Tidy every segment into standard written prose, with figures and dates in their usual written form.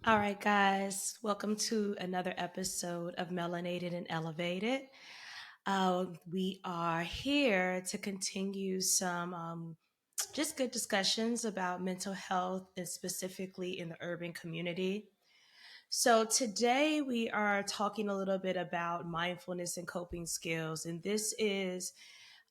All right, guys, welcome to another episode of Melanated and Elevated. We are here to continue some just good discussions about mental health and specifically in the urban community. So, today we are talking a little bit about mindfulness and coping skills, and this is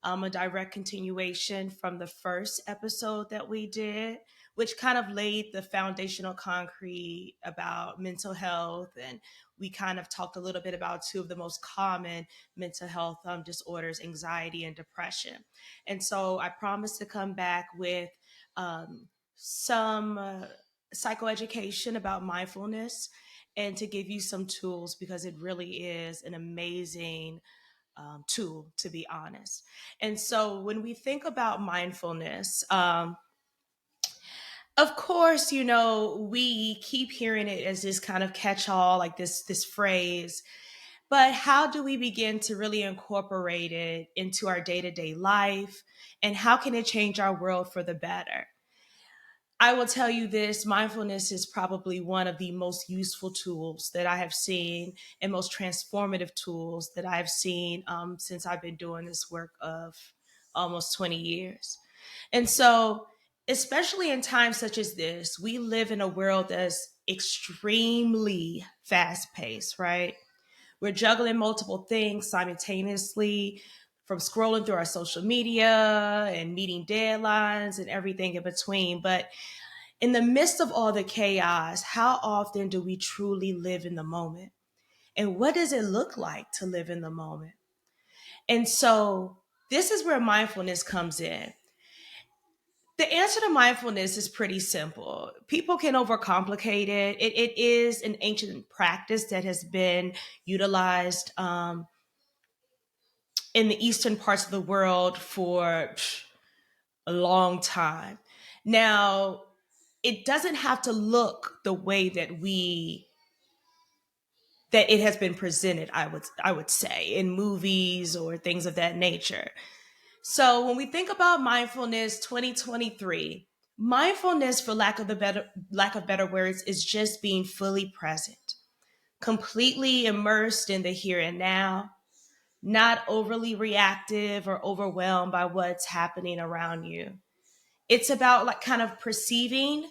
a direct continuation from the first episode that we did, which kind of laid the foundational concrete about mental health. And we kind of talked a little bit about two of the most common mental health disorders, anxiety and depression. And so I promised to come back with some psychoeducation about mindfulness and to give you some tools because it really is an amazing tool, to be honest. And so when we think about mindfulness, of course, we keep hearing it as this kind of catch-all, like this phrase. But how do we begin to really incorporate it into our day-to-day life? And how can it change our world for the better? I will tell you this, mindfulness is probably one of the most useful tools that I have seen and most transformative tools that I've seen since I've been doing this work of almost 20 years. And so, especially in times such as this, we live in a world that's extremely fast paced, right? We're juggling multiple things simultaneously, from scrolling through our social media and meeting deadlines and everything in between. But in the midst of all the chaos, how often do we truly live in the moment? And what does it look like to live in the moment? And so this is where mindfulness comes in. The answer to mindfulness is pretty simple. People can overcomplicate it. It is an ancient practice that has been utilized in the eastern parts of the world for a long time. Now, it doesn't have to look the way that it has been presented, I would say, in movies or things of that nature. So when we think about mindfulness 2023, mindfulness, for lack of better words, is just being fully present, completely immersed in the here and now, not overly reactive or overwhelmed by what's happening around you. It's about like kind of perceiving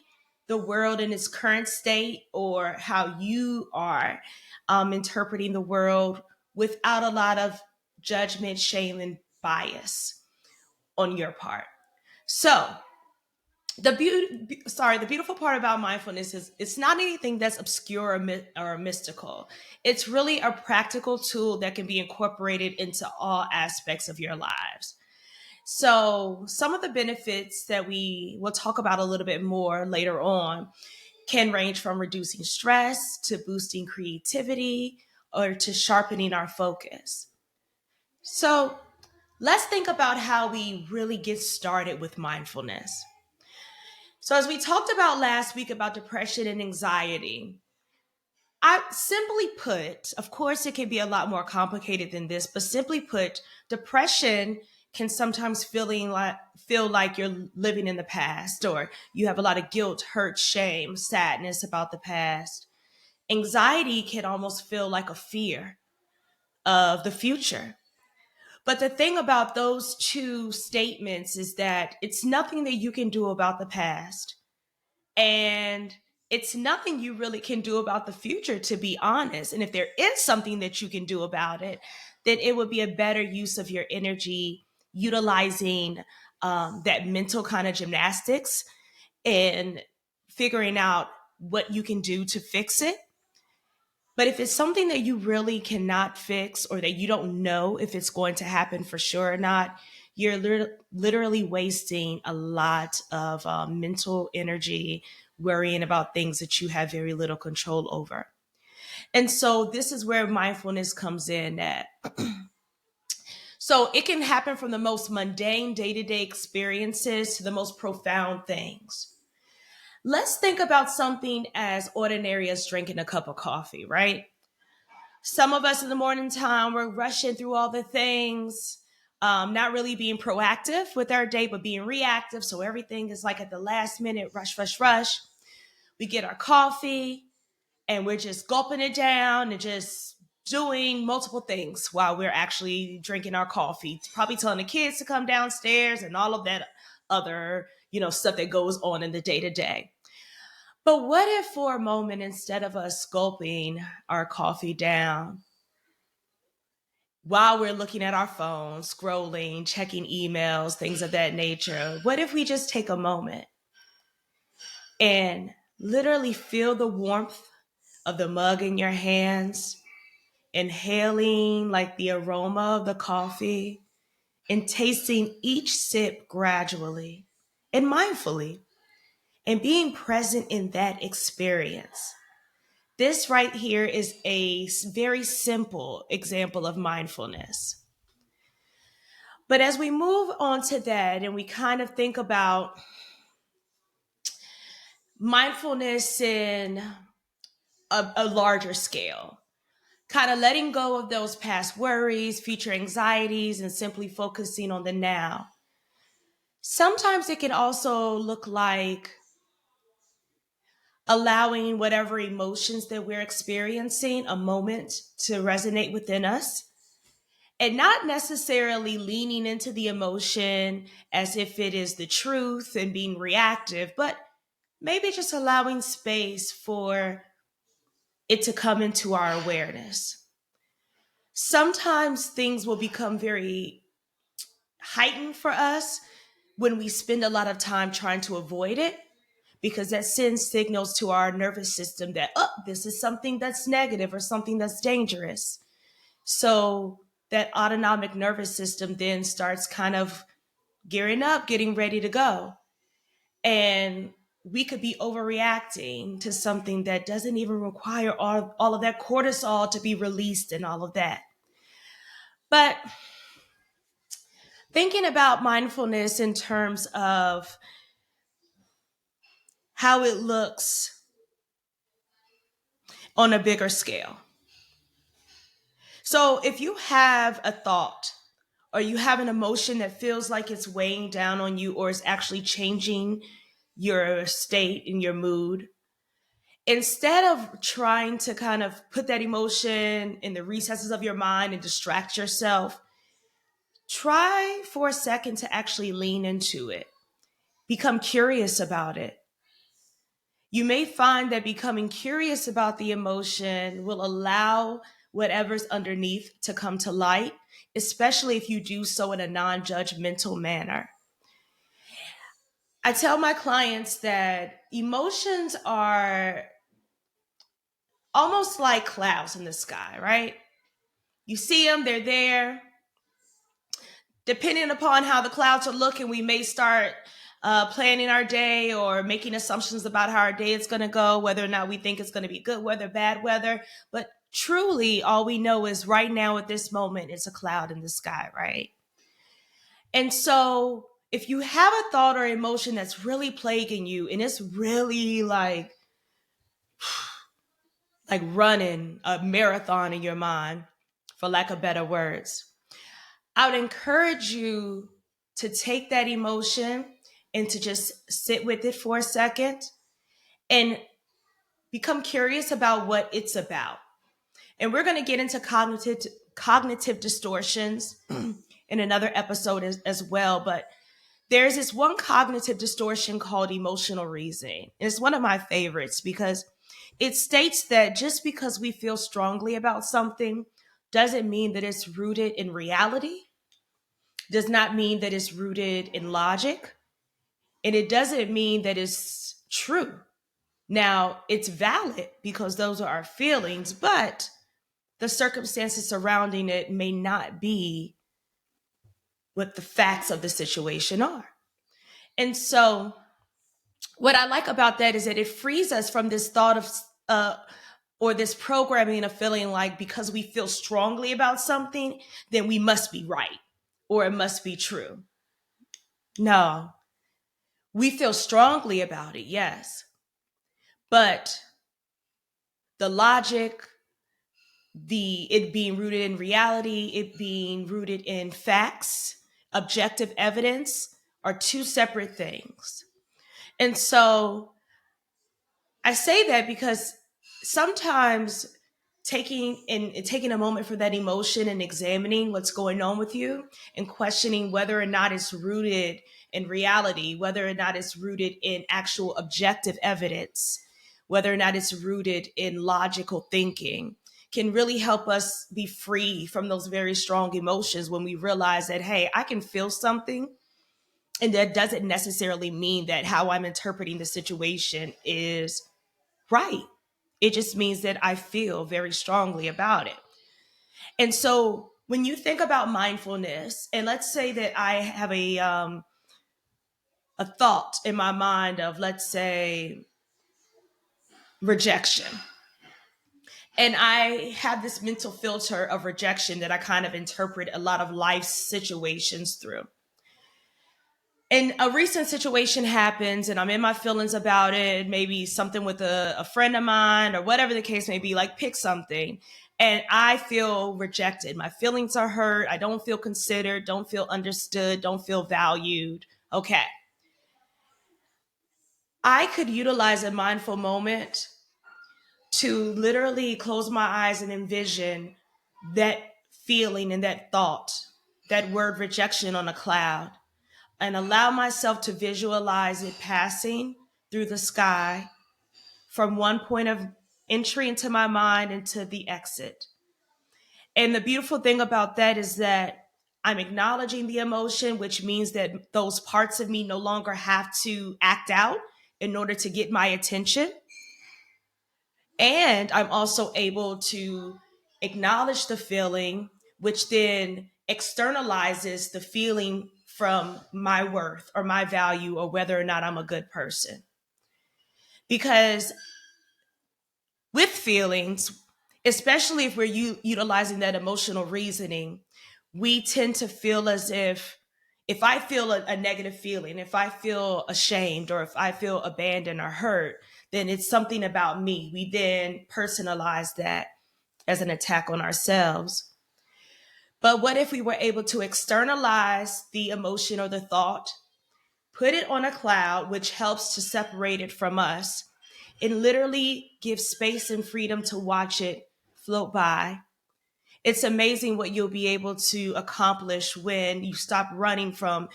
the world in its current state or how you are interpreting the world without a lot of judgment, shame, and bias on your part. So the beautiful part about mindfulness is it's not anything that's obscure or mystical. It's really a practical tool that can be incorporated into all aspects of your lives. So, some of the benefits that we will talk about a little bit more later on can range from reducing stress to boosting creativity or to sharpening our focus. So, let's think about how we really get started with mindfulness. So, as we talked about last week about depression and anxiety, I simply put, of course, it can be a lot more complicated than this, but simply put, depression can sometimes feel like you're living in the past, or you have a lot of guilt, hurt, shame, sadness about the past. Anxiety can almost feel like a fear of the future. But the thing about those two statements is that it's nothing that you can do about the past. And it's nothing you really can do about the future, to be honest. And if there is something that you can do about it, then it would be a better use of your energy utilizing that mental kind of gymnastics and figuring out what you can do to fix it. But if it's something that you really cannot fix or that you don't know if it's going to happen for sure or not, you're literally wasting a lot of mental energy worrying about things that you have very little control over. And so this is where mindfulness comes in at. So it can happen from the most mundane day-to-day experiences to the most profound things. Let's think about something as ordinary as drinking a cup of coffee, right? Some of us in the morning time, we're rushing through all the things, not really being proactive with our day, but being reactive. So everything is like at the last minute, rush, rush, rush. We get our coffee. and we're just gulping it down and just doing multiple things while we're actually drinking our coffee, probably telling the kids to come downstairs and all of that other, stuff that goes on in the day to day. But what if for a moment, instead of us gulping our coffee down, while we're looking at our phones, scrolling, checking emails, things of that nature, what if we just take a moment and literally feel the warmth of the mug in your hands, inhaling like the aroma of the coffee, and tasting each sip gradually and mindfully, and being present in that experience? This right here is a very simple example of mindfulness. But as we move on to that and we kind of think about mindfulness in a larger scale, kind of letting go of those past worries, future anxieties, and simply focusing on the now. Sometimes it can also look like allowing whatever emotions that we're experiencing a moment to resonate within us, and not necessarily leaning into the emotion as if it is the truth and being reactive, but maybe just allowing space for it to come into our awareness. Sometimes things will become very heightened for us when we spend a lot of time trying to avoid it, because that sends signals to our nervous system that, oh, this is something that's negative or something that's dangerous. So that autonomic nervous system then starts kind of gearing up, getting ready to go. And we could be overreacting to something that doesn't even require all of that cortisol to be released and all of that. But thinking about mindfulness in terms of how it looks on a bigger scale. So if you have a thought or you have an emotion that feels like it's weighing down on you or is actually changing your state and your mood, instead of trying to kind of put that emotion in the recesses of your mind and distract yourself, try for a second to actually lean into it. Become curious about it. You may find that becoming curious about the emotion will allow whatever's underneath to come to light, especially if you do so in a non-judgmental manner. I tell my clients that emotions are almost like clouds in the sky, right? You see them, they're there. Depending upon how the clouds are looking, we may start planning our day or making assumptions about how our day is going to go, whether or not we think it's going to be good weather, bad weather. But truly, all we know is right now at this moment, it's a cloud in the sky, right? And so if you have a thought or emotion that's really plaguing you and it's really like running a marathon in your mind, for lack of better words, I would encourage you to take that emotion and to just sit with it for a second and become curious about what it's about. And we're going to get into cognitive distortions in another episode as well. But there's this one cognitive distortion called emotional reasoning. And it's one of my favorites because it states that just because we feel strongly about something doesn't mean that it's rooted in reality, does not mean that it's rooted in logic, and it doesn't mean that it's true. Now, it's valid because those are our feelings, but the circumstances surrounding it may not be what the facts of the situation are. And so, what I like about that is that it frees us from this thought of, or this programming of feeling like because we feel strongly about something, then we must be right or it must be true. No, we feel strongly about it, yes. But the logic, it being rooted in reality, it being rooted in facts, objective evidence are two separate things. And so I say that because sometimes taking a moment for that emotion and examining what's going on with you and questioning whether or not it's rooted in reality, whether or not it's rooted in actual objective evidence, whether or not it's rooted in logical thinking, can really help us be free from those very strong emotions when we realize that, hey, I can feel something, and that doesn't necessarily mean that how I'm interpreting the situation is right. It just means that I feel very strongly about it. And so when you think about mindfulness, and let's say that I have a thought in my mind of, let's say, rejection. And I have this mental filter of rejection that I kind of interpret a lot of life situations through. And a recent situation happens and I'm in my feelings about it, maybe something with a friend of mine or whatever the case may be, like pick something. And I feel rejected. My feelings are hurt. I don't feel considered, don't feel understood, don't feel valued. Okay. I could utilize a mindful moment to literally close my eyes and envision that feeling and that thought, that word rejection on a cloud, and allow myself to visualize it passing through the sky from one point of entry into my mind into the exit. And the beautiful thing about that is that I'm acknowledging the emotion, which means that those parts of me no longer have to act out in order to get my attention. And I'm also able to acknowledge the feeling, which then externalizes the feeling from my worth or my value or whether or not I'm a good person. Because with feelings, especially if we're utilizing that emotional reasoning, we tend to feel as if I feel a negative feeling, if I feel ashamed or if I feel abandoned or hurt, then it's something about me. We then personalize that as an attack on ourselves. But what if we were able to externalize the emotion or the thought, put it on a cloud, which helps to separate it from us, and literally give space and freedom to watch it float by? It's amazing what you'll be able to accomplish when you stop running from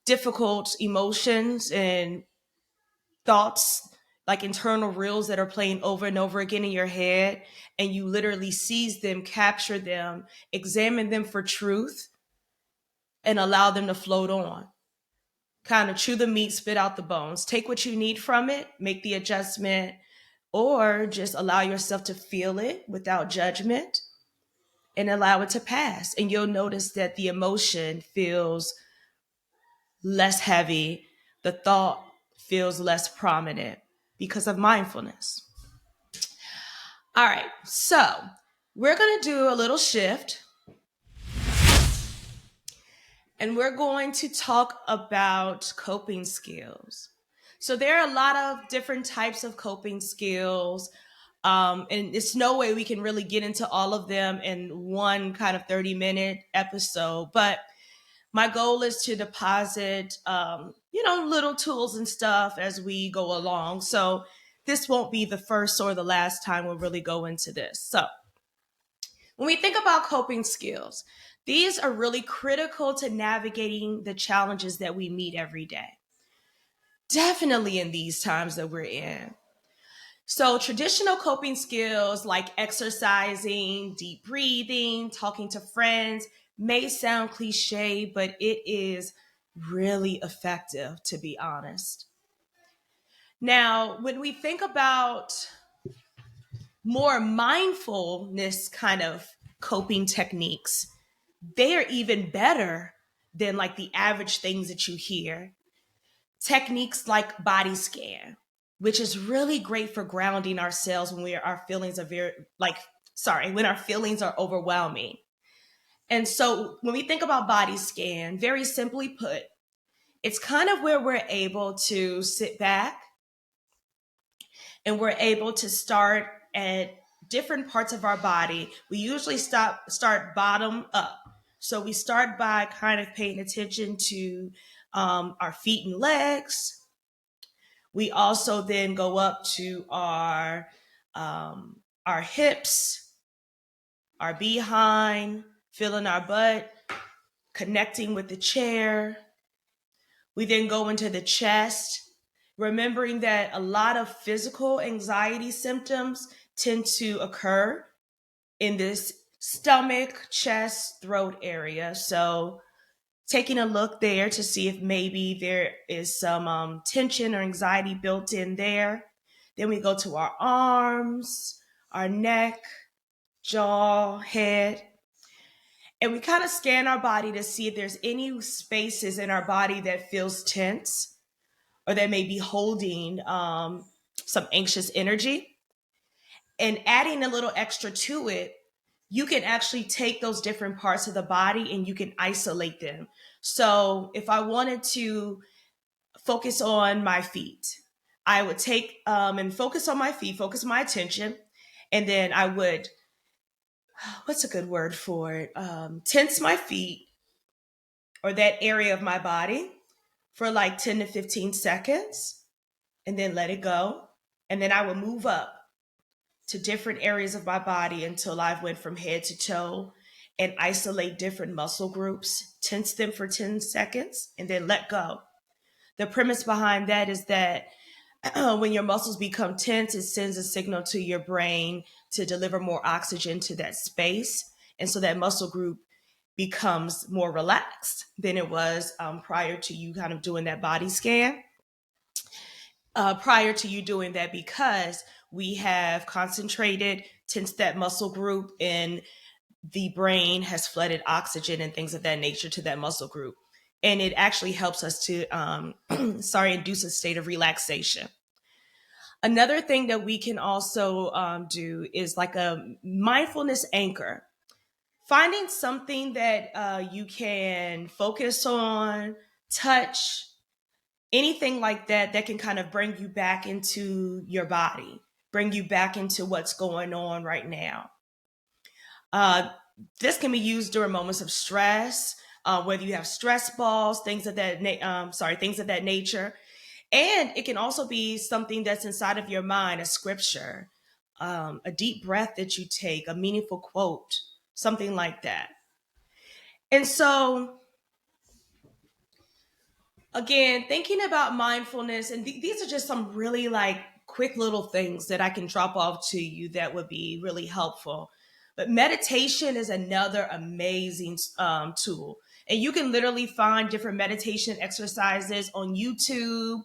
difficult emotions and thoughts, like internal reels that are playing over and over again in your head, and you literally seize them, capture them, examine them for truth, and allow them to float on. Kind of chew the meat, spit out the bones, take what you need from it, make the adjustment, or just allow yourself to feel it without judgment and allow it to pass. And you'll notice that the emotion feels less heavy, the thought feels less prominent because of mindfulness. All right, so we're going to do a little shift and we're going to talk about coping skills. So there are a lot of different types of coping skills. And it's no way we can really get into all of them in one kind of 30-minute episode. But my goal is to deposit, little tools and stuff as we go along. So this won't be the first or the last time we'll really go into this. So when we think about coping skills, these are really critical to navigating the challenges that we meet every day. Definitely in these times that we're in. So traditional coping skills like exercising, deep breathing, talking to friends may sound cliche, but it is really effective, to be honest. Now, when we think about more mindfulness kind of coping techniques, they are even better than like the average things that you hear. Techniques like body scan, which is really great for grounding ourselves when our feelings are when our feelings are overwhelming. And so when we think about body scan, very simply put, it's kind of where we're able to sit back and we're able to start at different parts of our body. We usually start bottom up. So we start by kind of paying attention to our feet and legs. We also then go up to our our hips, our behind, feeling our butt, connecting with the chair. We then go into the chest, remembering that a lot of physical anxiety symptoms tend to occur in this stomach, chest, throat area. So, taking a look there to see if maybe there is some tension or anxiety built in there. Then we go to our arms, our neck, jaw, head, and we kind of scan our body to see if there's any spaces in our body that feels tense or that may be holding some anxious energy. And adding a little extra to it, you can actually take those different parts of the body and you can isolate them. So if I wanted to focus on my feet, I would take and focus on my feet, focus my attention, and then I would, what's a good word for it? Tense my feet or that area of my body for like 10 to 15 seconds and then let it go. And then I would move up to different areas of my body until I went from head to toe and isolate different muscle groups, tense them for 10 seconds, and then let go. The premise behind that is that when your muscles become tense, it sends a signal to your brain to deliver more oxygen to that space. And so that muscle group becomes more relaxed than it was prior to you kind of doing that body scan. Prior to you doing that, because we have concentrated, tensed that muscle group, and the brain has flooded oxygen and things of that nature to that muscle group. And it actually helps us to, induce a state of relaxation. Another thing that we can also do is like a mindfulness anchor. Finding something that you can focus on, touch, anything like that that can kind of bring you back into your body, bring you back into what's going on right now. Uh, this can be used during moments of stress, whether you have stress balls, things of that nature, and it can also be something that's inside of your mind, a scripture, a deep breath that you take, a meaningful quote, something like that. And so, again, thinking about mindfulness, and these are just some really like quick little things that I can drop off to you that would be really helpful. But meditation is another amazing tool. And you can literally find different meditation exercises on YouTube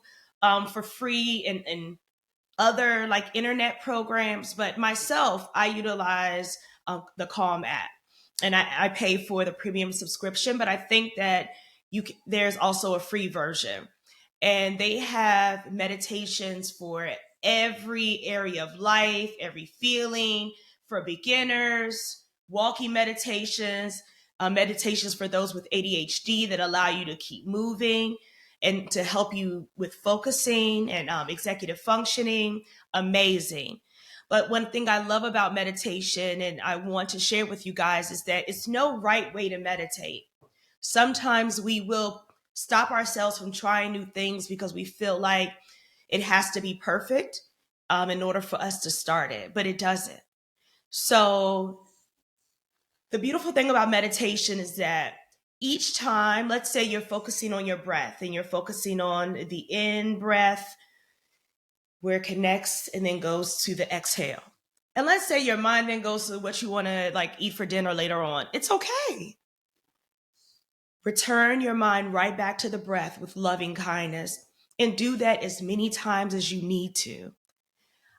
for free and other like internet programs. But myself, I utilize the Calm app, and I pay for the premium subscription. But I think that there's also a free version, and they have meditations for every area of life, every feeling, for beginners, walking meditations, meditations for those with ADHD that allow you to keep moving and to help you with focusing and executive functioning. Amazing. But one thing I love about meditation and I want to share with you guys is that it's no right way to meditate. Sometimes we will stop ourselves from trying new things because we feel like it has to be perfect in order for us to start it, but it doesn't. So the beautiful thing about meditation is that each time, let's say you're focusing on your breath and you're focusing on the in breath where it connects and then goes to the exhale. And let's say your mind then goes to what you want to like eat for dinner later on. It's okay. Return your mind right back to the breath with loving kindness and do that as many times as you need to.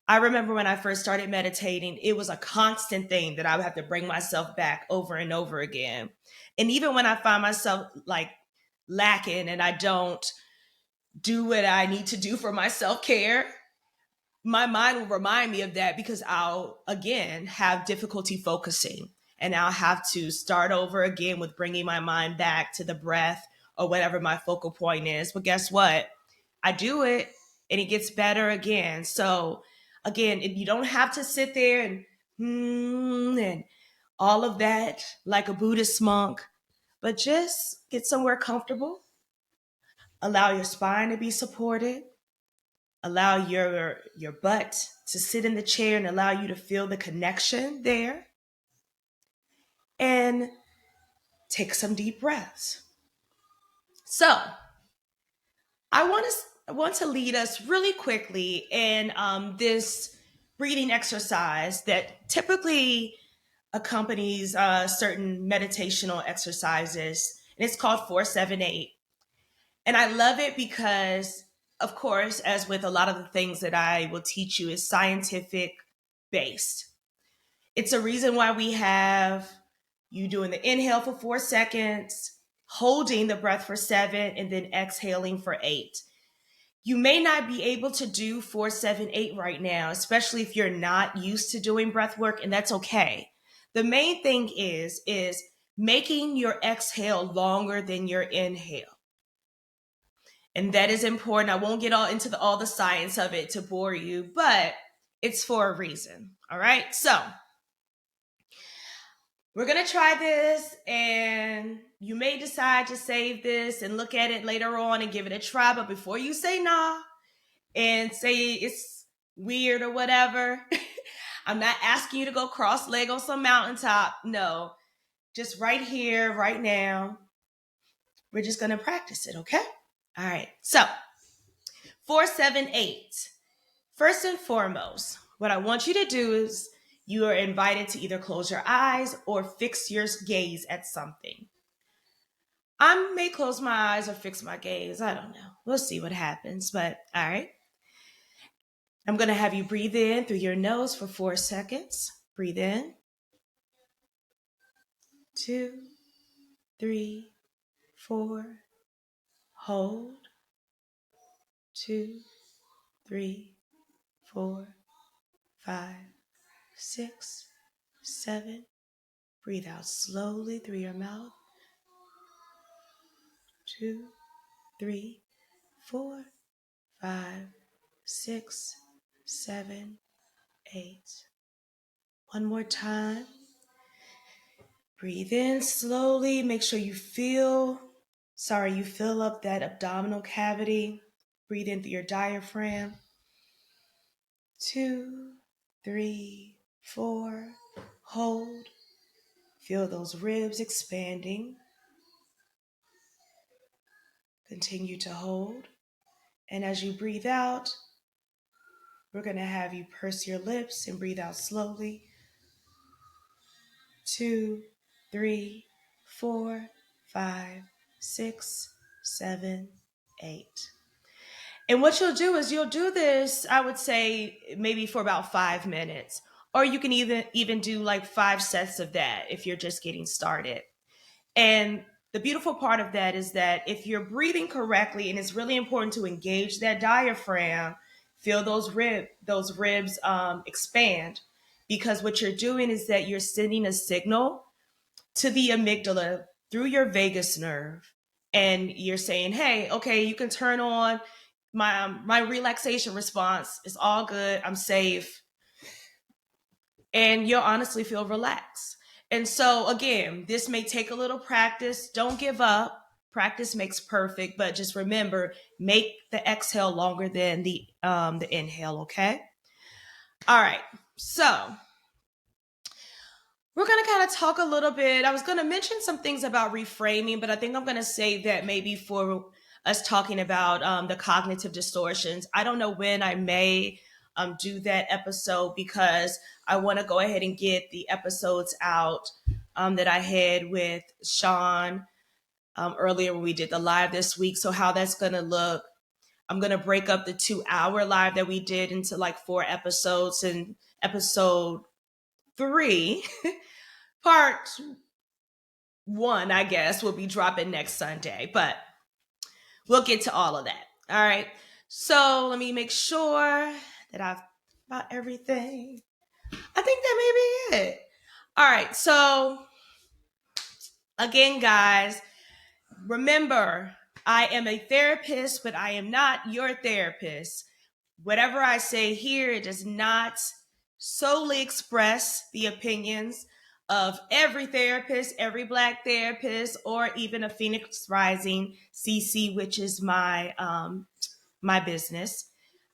I remember when I first started meditating, it was a constant thing that I would have to bring myself back over and over again. And even when I find myself like lacking and I don't do what I need to do for my self care, my mind will remind me of that because I'll again have difficulty focusing and I'll have to start over again with bringing my mind back to the breath or whatever my focal point is. But guess what? I do it and it gets better again. So again, you don't have to sit there and all of that like a Buddhist monk, but just get somewhere comfortable. Allow your spine to be supported. Allow your butt to sit in the chair and allow you to feel the connection there. And take some deep breaths. So, I want to lead us really quickly in this breathing exercise that typically accompanies certain meditational exercises, and it's called 478. And I love it because, of course, as with a lot of the things that I will teach you, is scientific based. It's a reason why we have you doing the inhale for 4 seconds, holding the breath for 7, and then exhaling for 8. You may not be able to do 478 right now, especially if you're not used to doing breath work, and that's okay. The main thing is making your exhale longer than your inhale. And that is important. I won't get all into all the science of it to bore you, but it's for a reason. All right. So we're going to try this, and you may decide to save this and look at it later on and give it a try. But before you say nah and say it's weird or whatever, I'm not asking you to go cross leg on some mountaintop. No, just right here, right now. We're just going to practice it. Okay. All right. So 478. First and foremost, what I want you to do is you are invited to either close your eyes or fix your gaze at something. I may close my eyes or fix my gaze. I don't know. We'll see what happens. But all right. I'm going to have you breathe in through your nose for 4 seconds. Breathe in. 2, 3, 4. Hold. 2, 3, 4, 5, 6, 7. Breathe out slowly through your mouth. 2, 3, 4, 5, 6, 7, 8. One more time. Breathe in slowly. Make sure you fill up that abdominal cavity. Breathe in through your diaphragm. 2, 3, 4. Hold. Feel those ribs expanding. Continue to hold. And as you breathe out, we're going to have you purse your lips and breathe out slowly. 2, 3, 4, 5, 6, 7, 8. And what you'll do is you'll do this, I would say, maybe for about 5 minutes. Or you can even do like 5 sets of that if you're just getting started. And the beautiful part of that is that if you're breathing correctly, and it's really important to engage that diaphragm, feel those ribs expand, because what you're doing is that you're sending a signal to the amygdala through your vagus nerve, and you're saying, "Hey, okay, you can turn on my relaxation response. It's all good. I'm safe," and you'll honestly feel relaxed. And so again, this may take a little practice. Don't give up. Practice makes perfect, but just remember, make the exhale longer than the inhale, okay? All right. So, we're going to kind of talk a little bit. I was going to mention some things about reframing, but I think I'm going to save that maybe for us talking about the cognitive distortions. I don't know when I may do that episode, because I want to go ahead and get the episodes out that I had with Sean earlier when we did the live this week. So how that's going to look, I'm going to break up the 2-hour live that we did into like 4 episodes, and episode 3 part 1, I guess, will be dropping next Sunday, but we'll get to all of that. All right. So let me make sure that I've got everything. I think that may be it. All right. So again, guys, remember, I am a therapist, but I am not your therapist. Whatever I say here, it does not solely express the opinions of every therapist, every Black therapist, or even a Phoenix Rising CC, which is my my business.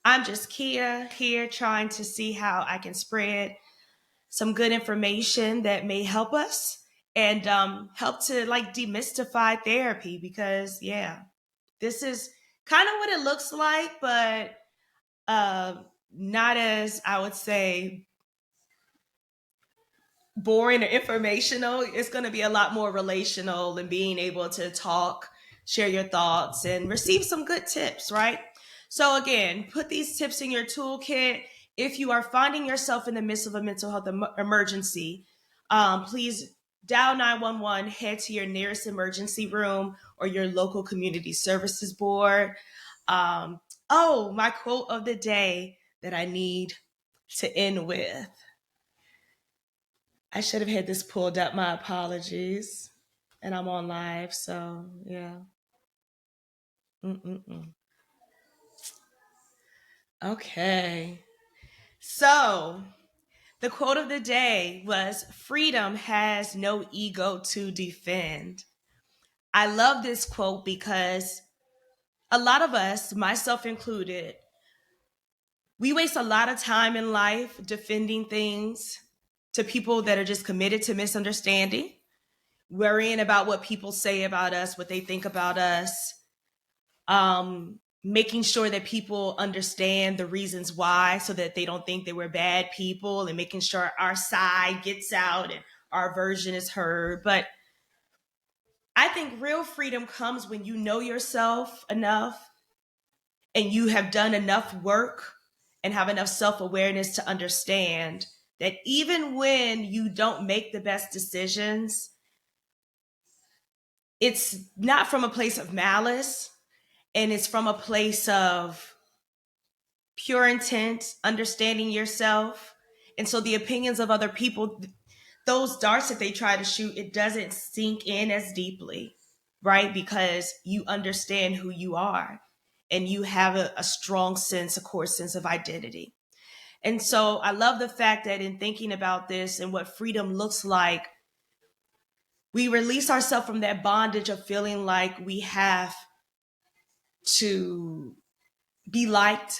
I'm just Kia here trying to see how I can spread some good information that may help us and help to like demystify therapy because, yeah, this is kind of what it looks like, but uh, not as I would say boring or informational. It's going to be a lot more relational and being able to talk, share your thoughts, and receive some good tips, right? So, again, put these tips in your toolkit. If you are finding yourself in the midst of a mental health emergency, please dial 911, head to your nearest emergency room or your local community services board. Oh, my quote of the day that I need to end with. I should have had this pulled up. My apologies. And I'm on live, so yeah. Mm-mm-mm. Okay. So the quote of the day was freedom has no ego to defend. I love this quote because a lot of us, myself included, we waste a lot of time in life defending things to people that are just committed to misunderstanding, worrying about what people say about us, what they think about us, making sure that people understand the reasons why so that they don't think that we're bad people and making sure our side gets out and our version is heard. But I think real freedom comes when you know yourself enough and you have done enough work and have enough self-awareness to understand that even when you don't make the best decisions, it's not from a place of malice and it's from a place of pure intent, understanding yourself. And so the opinions of other people, those darts that they try to shoot, it doesn't sink in as deeply, right? Because you understand who you are and you have a strong sense, a core sense of identity. And so I love the fact that in thinking about this and what freedom looks like, we release ourselves from that bondage of feeling like we have to be liked,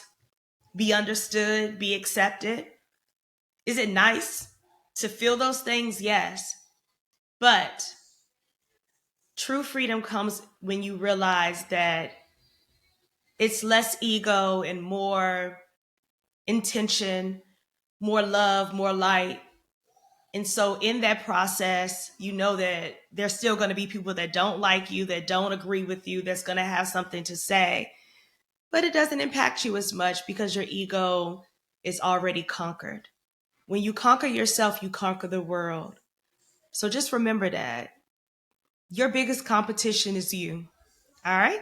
be understood, be accepted. Is it nice to feel those things? Yes. But true freedom comes when you realize that it's less ego and more intention, more love, more light. And so in that process, you know that there's still going to be people that don't like you, that don't agree with you, that's going to have something to say. But it doesn't impact you as much because your ego is already conquered. When you conquer yourself, you conquer the world. So just remember that your biggest competition is you. All right?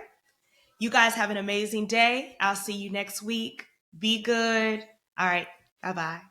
You guys have an amazing day. I'll see you next week. Be good. All right. Bye bye.